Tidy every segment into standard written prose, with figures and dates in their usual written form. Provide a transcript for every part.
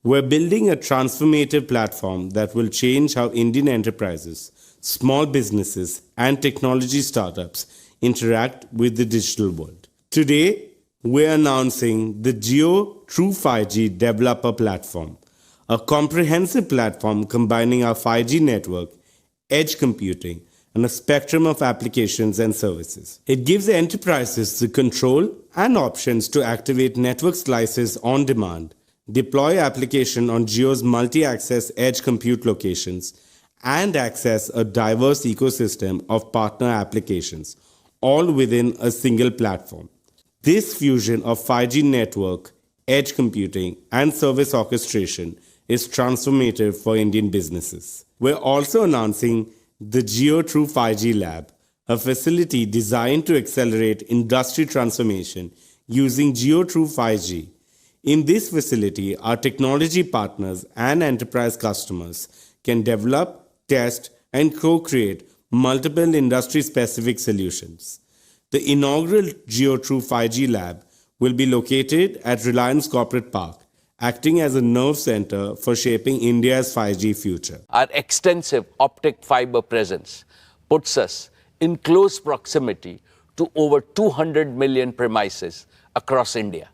We're building a transformative platform that will change how Indian enterprises, small businesses, and technology startups interact with the digital world. Today, we're announcing the Jio True 5G Developer Platform, a comprehensive platform combining our 5G network, edge computing, and a spectrum of applications and services. It gives enterprises the control and options to activate network slices on demand, deploy application on Jio's multi-access edge compute locations, and access a diverse ecosystem of partner applications, all within a single platform. This fusion of 5G network, edge computing, and service orchestration is transformative for Indian businesses. We're also announcing the Jio True 5G Lab, a facility designed to accelerate industry transformation using Jio True 5G. In this facility, our technology partners and enterprise customers can develop, test, and co-create multiple industry-specific solutions. The inaugural Jio True 5G Lab will be located at Reliance Corporate Park, acting as a nerve center for shaping India's 5G future. Our extensive optic fiber presence puts us in close proximity to over 200 million premises across India.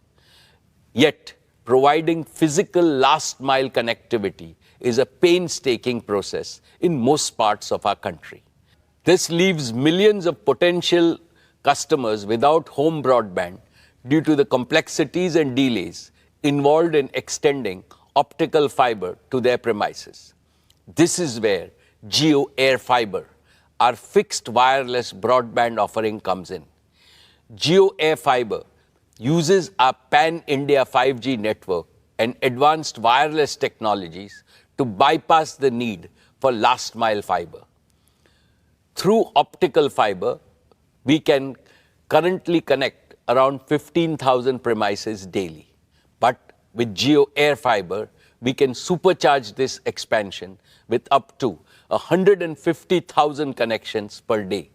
Yet, providing physical last-mile connectivity is a painstaking process in most parts of our country. This leaves millions of potential customers without home broadband due to the complexities and delays involved in extending optical fiber to their premises. This is where Jio Air Fiber, our fixed wireless broadband offering, comes in. Jio Air Fiber uses our pan-India 5G network and advanced wireless technologies to bypass the need for last-mile fiber. Through optical fiber, we can currently connect around 15,000 premises daily. But with Jio Air Fiber, we can supercharge this expansion with up to 150,000 connections per day.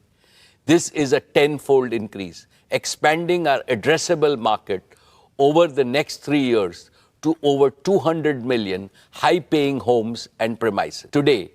This is a tenfold increase, expanding our addressable market over the next 3 years to over 200 million high-paying homes and premises. Today,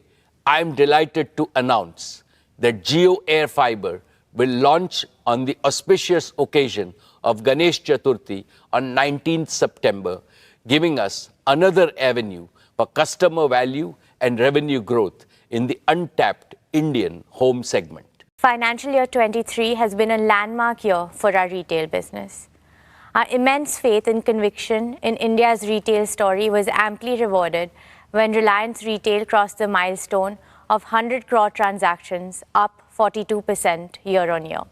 I am delighted to announce that Jio Air Fiber will launch on the auspicious occasion of Ganesh Chaturthi on 19th September, giving us another avenue for customer value and revenue growth in the untapped Indian home segment. Financial year 23 has been a landmark year for our retail business. Our immense faith and conviction in India's retail story was amply rewarded when Reliance Retail crossed the milestone of 100 crore transactions, up 42% year-on-year.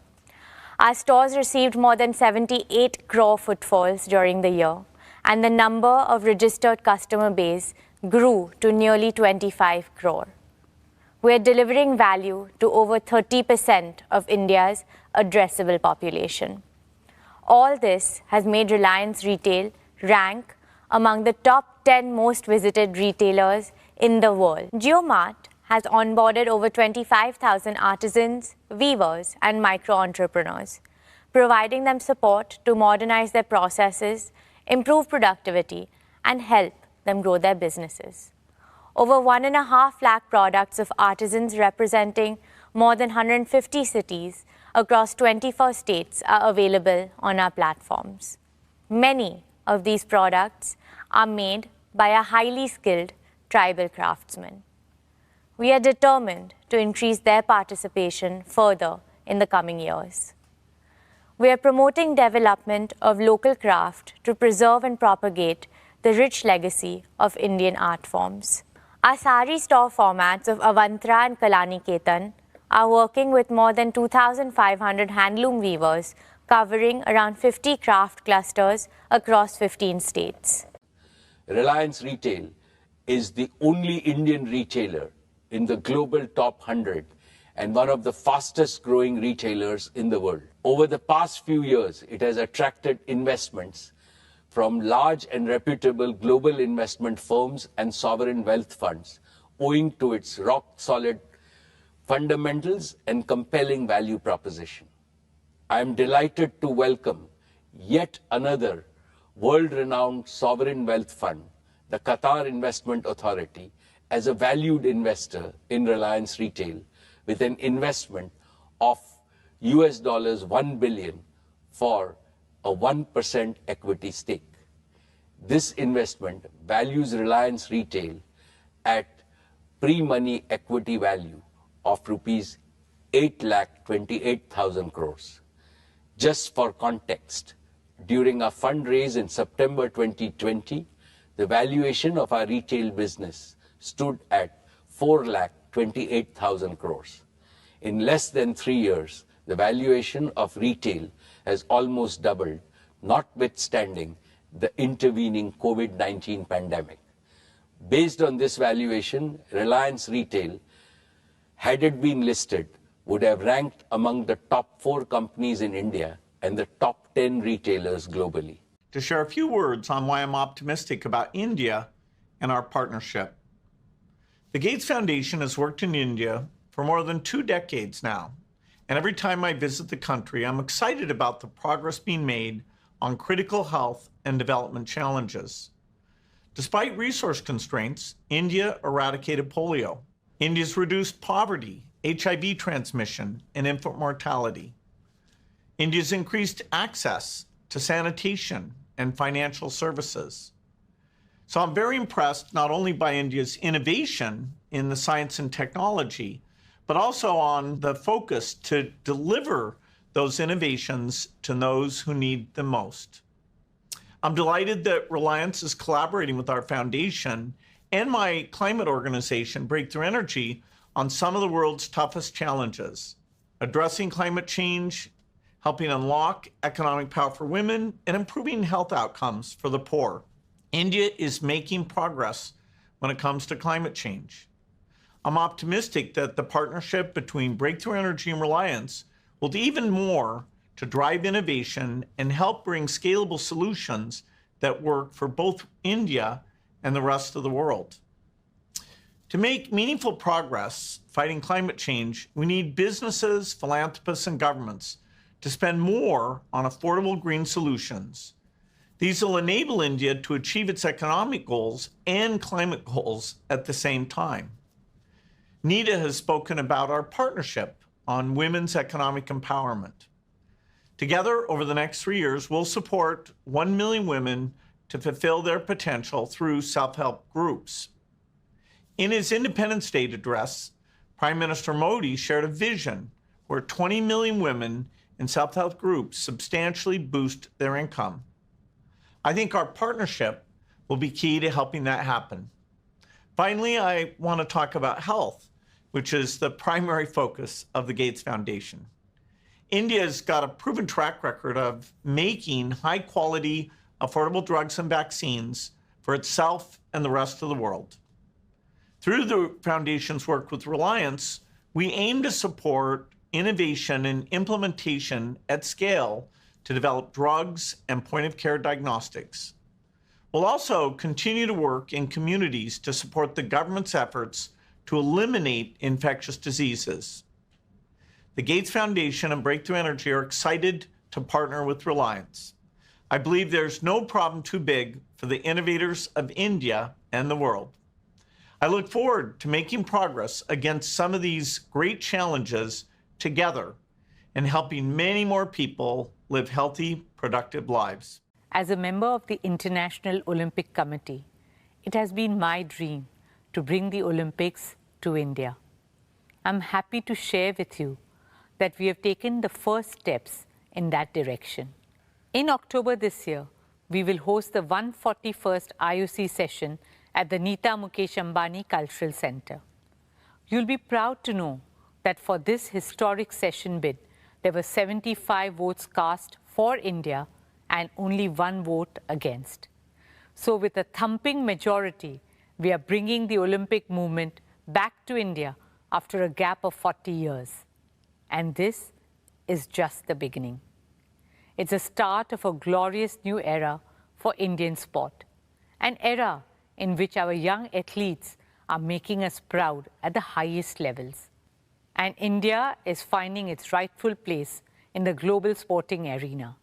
Our stores received more than 78 crore footfalls during the year, and the number of registered customer base grew to nearly 25 crore. We are delivering value to over 30% of India's addressable population. All this has made Reliance Retail rank among the top 10 most visited retailers in the world. JioMart has onboarded over 25,000 artisans, weavers, and micro-entrepreneurs, providing them support to modernize their processes, improve productivity, and help them grow their businesses. Over 1.5 lakh products of artisans representing more than 150 cities across 24 states are available on our platforms. Many of these products are made by a highly skilled tribal craftsmen. We are determined to increase their participation further in the coming years. We are promoting development of local craft to preserve and propagate the rich legacy of Indian art forms. Our sari store formats of Avantra and Kalaniketan are working with more than 2,500 handloom weavers covering around 50 craft clusters across 15 states. Reliance Retail is the only Indian retailer in the global top 100 and one of the fastest growing retailers in the world. Over the past few years, it has attracted investments from large and reputable global investment firms and sovereign wealth funds, owing to its rock-solid fundamentals and compelling value proposition. I am delighted to welcome yet another world-renowned sovereign wealth fund, the Qatar Investment Authority as a valued investor in Reliance Retail with an investment of US dollars 1 billion for a 1% equity stake. This investment values Reliance Retail at pre-money equity value of rupees 8,28,000 crores. Just for context, during our fundraise in September 2020, the valuation of our retail business stood at 4,28,000 crores. In less than 3 years, the valuation of retail has almost doubled, notwithstanding the intervening COVID-19 pandemic. Based on this valuation, Reliance Retail, had it been listed, would have ranked among the top 4 companies in India and the top 10 retailers globally. To share a few words on why I'm optimistic about India and our partnership. The Gates Foundation has worked in India for more than 2 decades now, and every time I visit the country, I'm excited about the progress being made on critical health and development challenges. Despite resource constraints, India eradicated polio. India's reduced poverty, HIV transmission, and infant mortality. India's increased access to sanitation and financial services. So I'm very impressed not only by India's innovation in the science and technology, but also on the focus to deliver those innovations to those who need them most. I'm delighted that Reliance is collaborating with our foundation and my climate organization, Breakthrough Energy, on some of the world's toughest challenges, addressing climate change, helping unlock economic power for women, and improving health outcomes for the poor. India is making progress when it comes to climate change. I'm optimistic that the partnership between Breakthrough Energy and Reliance will do even more to drive innovation and help bring scalable solutions that work for both India and the rest of the world. To make meaningful progress fighting climate change, we need businesses, philanthropists, and governments to spend more on affordable green solutions. These will enable India to achieve its economic goals and climate goals at the same time. Nita has spoken about our partnership on women's economic empowerment. Together, over the next 3 years, we'll support 1 million women to fulfill their potential through self-help groups. In his Independence Day address, Prime Minister Modi shared a vision where 20 million women in self-help groups substantially boost their income. I think our partnership will be key to helping that happen. Finally, I want to talk about health, which is the primary focus of the Gates Foundation. India's got a proven track record of making high-quality, affordable drugs and vaccines for itself and the rest of the world. Through the Foundation's work with Reliance, we aim to support innovation and implementation at scale to develop drugs and point-of-care diagnostics. We'll also continue to work in communities to support the government's efforts to eliminate infectious diseases. The Gates Foundation and Breakthrough Energy are excited to partner with Reliance. I believe there's no problem too big for the innovators of India and the world. I look forward to making progress against some of these great challenges together and helping many more people live healthy, productive lives. As a member of the International Olympic Committee, it has been my dream to bring the Olympics to India. I'm happy to share with you that we have taken the first steps in that direction. In October this year, we will host the 141st IOC session at the Nita Mukesh Ambani Cultural Center. You'll be proud to know that for this historic session bid, there were 75 votes cast for India and only 1 vote against. So with a thumping majority, we are bringing the Olympic movement back to India after a gap of 40 years. And this is just the beginning. It's a start of a glorious new era for Indian sport, an era in which our young athletes are making us proud at the highest levels. And India is finding its rightful place in the global sporting arena.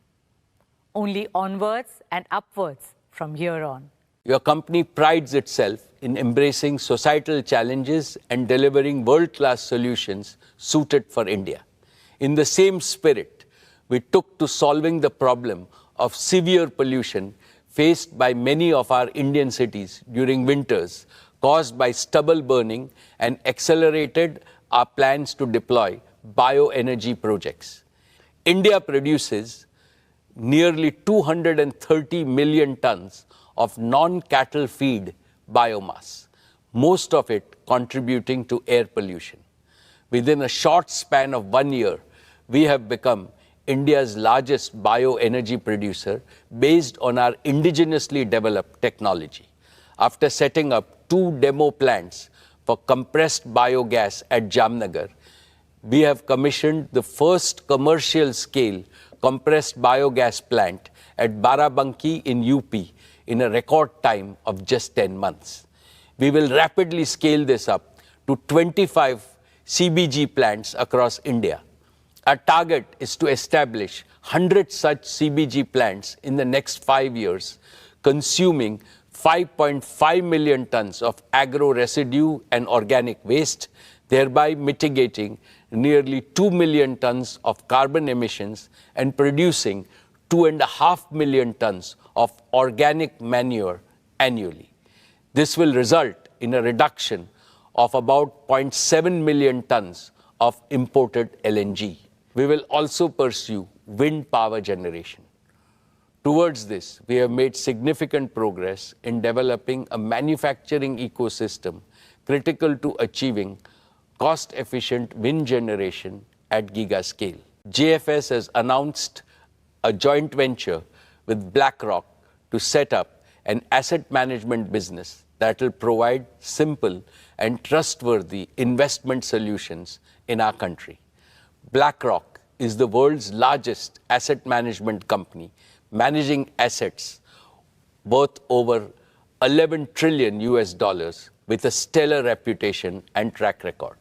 Only onwards and upwards from here on. Your company prides itself in embracing societal challenges and delivering world-class solutions suited for India. In the same spirit, we took to solving the problem of severe pollution faced by many of our Indian cities during winters caused by stubble burning and accelerated our plans to deploy bioenergy projects. India produces nearly 230 million tons of non-cattle feed biomass, most of it contributing to air pollution. Within a short span of 1 year, we have become India's largest bioenergy producer based on our indigenously developed technology. After setting up 2 demo plants for compressed biogas at Jamnagar, we have commissioned the first commercial-scale compressed biogas plant at Barabanki in UP in a record time of just 10 months. We will rapidly scale this up to 25 CBG plants across India. Our target is to establish 100 such CBG plants in the next 5 years, consuming 5.5 million tons of agro residue and organic waste, thereby mitigating nearly 2 million tons of carbon emissions and producing 2.5 million tons of organic manure annually. This will result in a reduction of about 0.7 million tons of imported LNG. We will also pursue wind power generation. Towards this, we have made significant progress in developing a manufacturing ecosystem critical to achieving cost-efficient wind generation at gigascale. JFS has announced a joint venture with BlackRock to set up an asset management business that will provide simple and trustworthy investment solutions in our country. BlackRock is the world's largest asset management company, managing assets worth over $11 trillion with a stellar reputation and track record.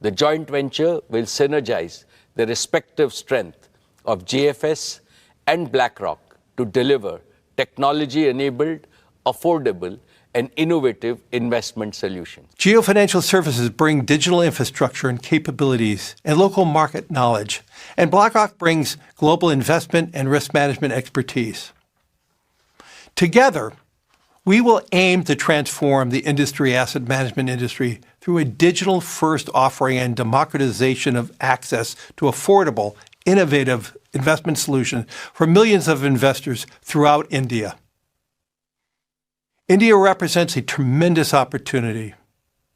The joint venture will synergize the respective strength of JFS and BlackRock to deliver technology-enabled, affordable, and innovative investment solutions. Geo Financial Services bring digital infrastructure and capabilities and local market knowledge, and BlackRock brings global investment and risk management expertise. Together, we will aim to transform the asset management industry through a digital-first offering and democratization of access to affordable, innovative investment solutions for millions of investors throughout India. India represents a tremendous opportunity,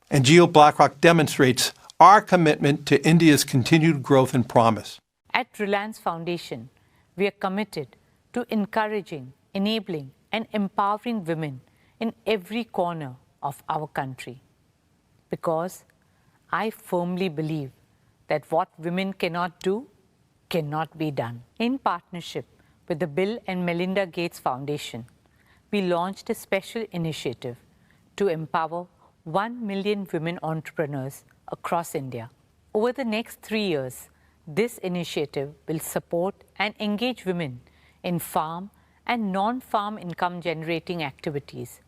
and Jio BlackRock demonstrates our commitment to India's continued growth and promise. At Reliance Foundation, we are committed to encouraging, enabling, and empowering women in every corner of our country. Because I firmly believe that what women cannot do cannot be done. In partnership with the Bill and Melinda Gates Foundation, we launched a special initiative to empower 1 million women entrepreneurs across India. Over the next 3 years, this initiative will support and engage women in farm and non-farm income generating activities,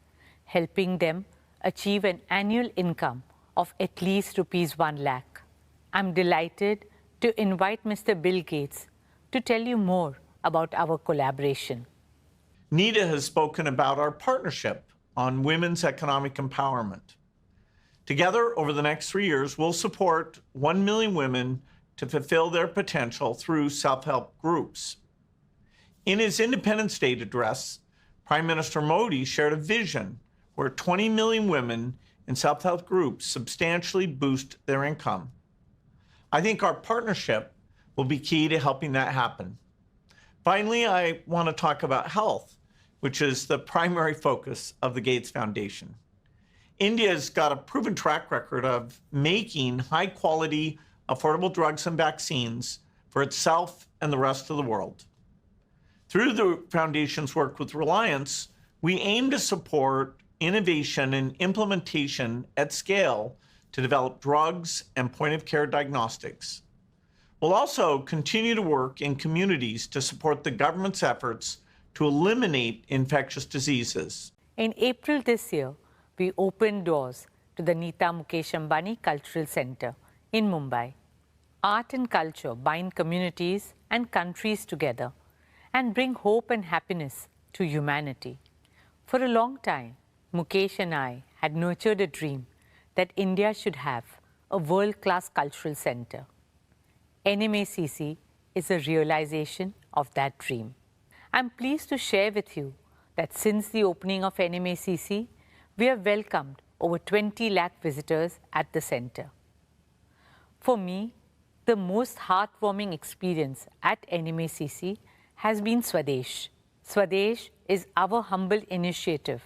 helping them achieve an annual income of at least ₹1 lakh. I'm delighted to invite Mr. Bill Gates to tell you more about our collaboration. Nita has spoken about our partnership on women's economic empowerment. Together, over the next 3 years, we'll support 1 million women to fulfill their potential through self-help groups. In his Independence Day address, Prime Minister Modi shared a vision where 20 million women in self-help groups substantially boost their income. I think our partnership will be key to helping that happen. Finally, I want to talk about health, which is the primary focus of the Gates Foundation. India's got a proven track record of making high-quality, affordable drugs and vaccines for itself and the rest of the world. Through the Foundation's work with Reliance, we aim to support innovation and implementation at scale to develop drugs and point-of-care diagnostics. We'll also continue to work in communities to support the government's efforts to eliminate infectious diseases. In April this year, we opened doors to the Nita Mukesh Ambani Cultural Center in Mumbai. Art and culture bind communities and countries together and bring hope and happiness to humanity. For a long time, Mukesh and I had nurtured a dream that India should have a world-class cultural center. NMACC is a realization of that dream. I'm pleased to share with you that since the opening of NMACC, we have welcomed over 20 lakh visitors at the center. For me, the most heartwarming experience at NMACC has been Swadesh. Swadesh is our humble initiative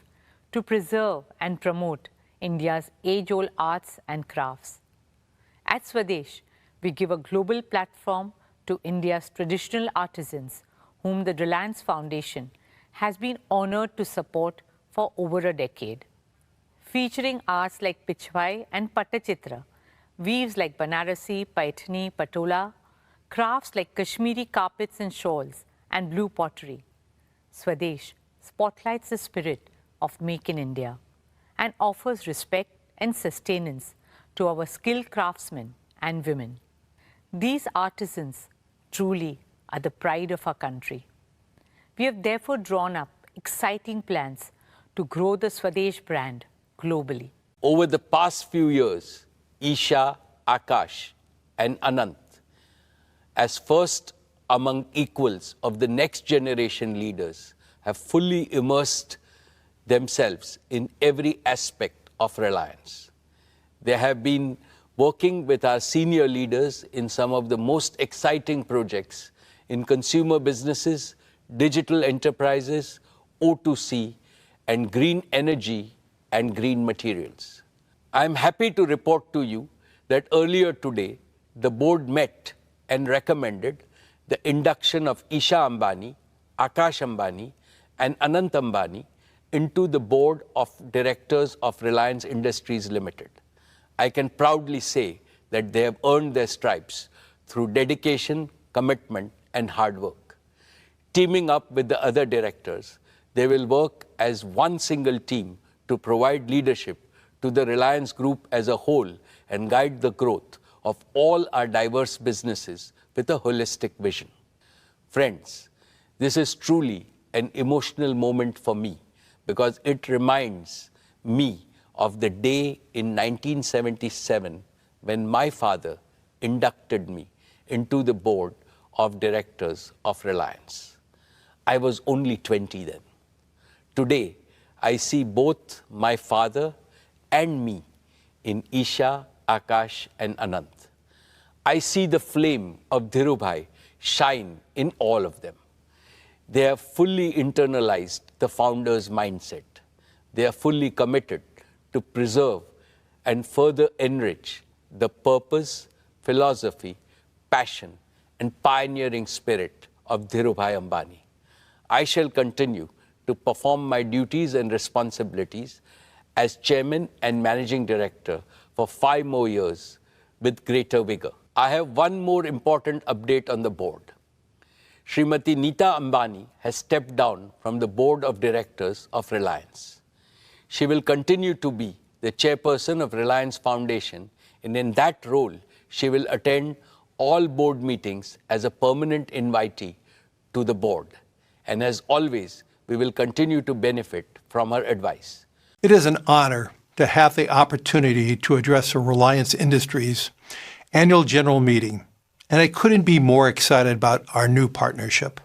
to preserve and promote India's age-old arts and crafts. At Swadesh, we give a global platform to India's traditional artisans, whom the Reliance Foundation has been honored to support for over a decade. Featuring arts like Pichwai and Pattachitra, weaves like Banarasi, Paithani, Patola, crafts like Kashmiri carpets and shawls, and blue pottery. Swadesh spotlights the spirit of Make in India and offers respect and sustenance to our skilled craftsmen and women. These artisans truly are the pride of our country. We have therefore drawn up exciting plans to grow the Swadesh brand globally. Over the past few years, Isha, Akash, and Anant, as first among equals of the next generation leaders, have fully immersed themselves in every aspect of Reliance. They have been working with our senior leaders in some of the most exciting projects in consumer businesses, digital enterprises, O2C, and green energy and green materials. I'm happy to report to you that earlier today, the board met and recommended the induction of Isha Ambani, Akash Ambani, and Anant Ambani into the board of directors of Reliance Industries Limited. I can proudly say that they have earned their stripes through dedication, commitment, and hard work. Teaming up with the other directors, they will work as one single team to provide leadership to the Reliance Group as a whole and guide the growth of all our diverse businesses with a holistic vision. Friends, this is truly an emotional moment for me because it reminds me of the day in 1977 when my father inducted me into the board of directors of Reliance. I was only 20 then. Today, I see both my father and me in Isha, Akash, and Anant. I see the flame of Dhirubhai shine in all of them. They have fully internalized the founder's mindset. They are fully committed to preserve and further enrich the purpose, philosophy, passion, and pioneering spirit of Dhirubhai Ambani. I shall continue to perform my duties and responsibilities as chairman and managing director for 5 more years with greater vigor. I have one more important update on the board. Srimati Nita Ambani has stepped down from the board of directors of Reliance. She will continue to be the chairperson of Reliance Foundation, and in that role, she will attend all board meetings as a permanent invitee to the board. And as always, we will continue to benefit from her advice. It is an honor to have the opportunity to address the Reliance Industries annual general meeting, and I couldn't be more excited about our new partnership.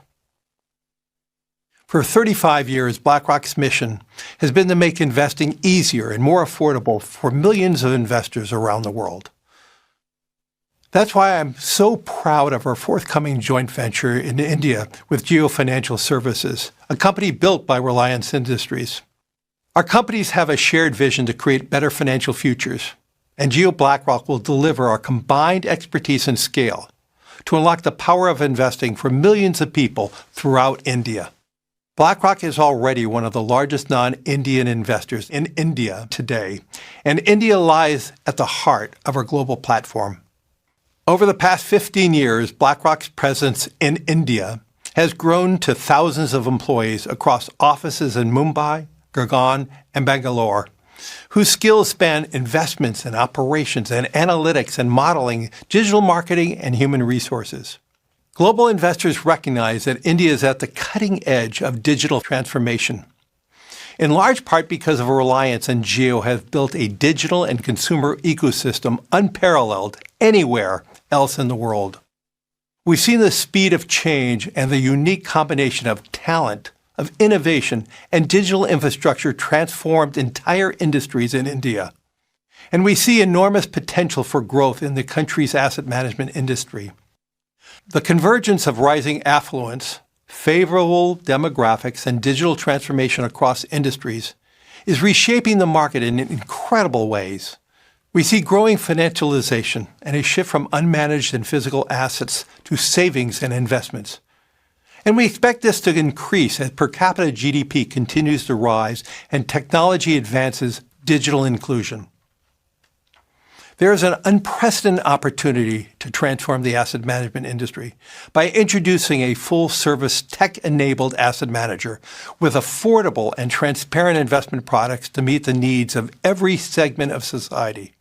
For 35 years, BlackRock's mission has been to make investing easier and more affordable for millions of investors around the world. That's why I'm so proud of our forthcoming joint venture in India with Jio Financial Services, a company built by Reliance Industries. Our companies have a shared vision to create better financial futures, and Jio BlackRock will deliver our combined expertise and scale to unlock the power of investing for millions of people throughout India. BlackRock is already one of the largest non-Indian investors in India today, and India lies at the heart of our global platform. Over the past 15 years, BlackRock's presence in India has grown to thousands of employees across offices in Mumbai, Gurgaon, and Bangalore, whose skills span investments and operations and analytics and modeling, digital marketing, and human resources. Global investors recognize that India is at the cutting edge of digital transformation, in large part because of Reliance and Jio have built a digital and consumer ecosystem unparalleled anywhere else in the world. We've seen the speed of change and the unique combination of talent, of innovation, and digital infrastructure transformed entire industries in India. And we see enormous potential for growth in the country's asset management industry. The convergence of rising affluence, favorable demographics, and digital transformation across industries is reshaping the market in incredible ways. We see growing financialization and a shift from unmanaged and physical assets to savings and investments. And we expect this to increase as per capita GDP continues to rise and technology advances digital inclusion. There is an unprecedented opportunity to transform the asset management industry by introducing a full-service tech-enabled asset manager with affordable and transparent investment products to meet the needs of every segment of society.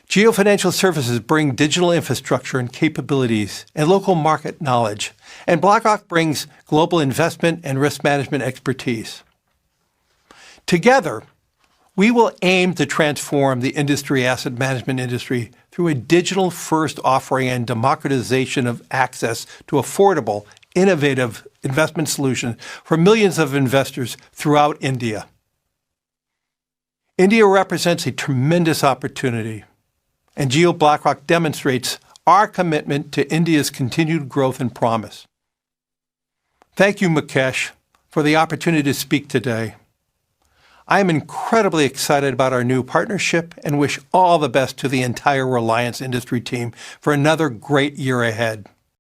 Jio Financial Services bring digital infrastructure and capabilities and local market knowledge, and BlackRock brings global investment and risk management expertise. Together, we will aim to transform the asset management industry through a digital-first offering and democratization of access to affordable, innovative investment solutions for millions of investors throughout India. India represents a tremendous opportunity, and Jio BlackRock demonstrates our commitment to India's continued growth and promise. Thank you, Mukesh, for the opportunity to speak today. I am incredibly excited about our new partnership and wish all the best to the entire Reliance industry team for another great year ahead.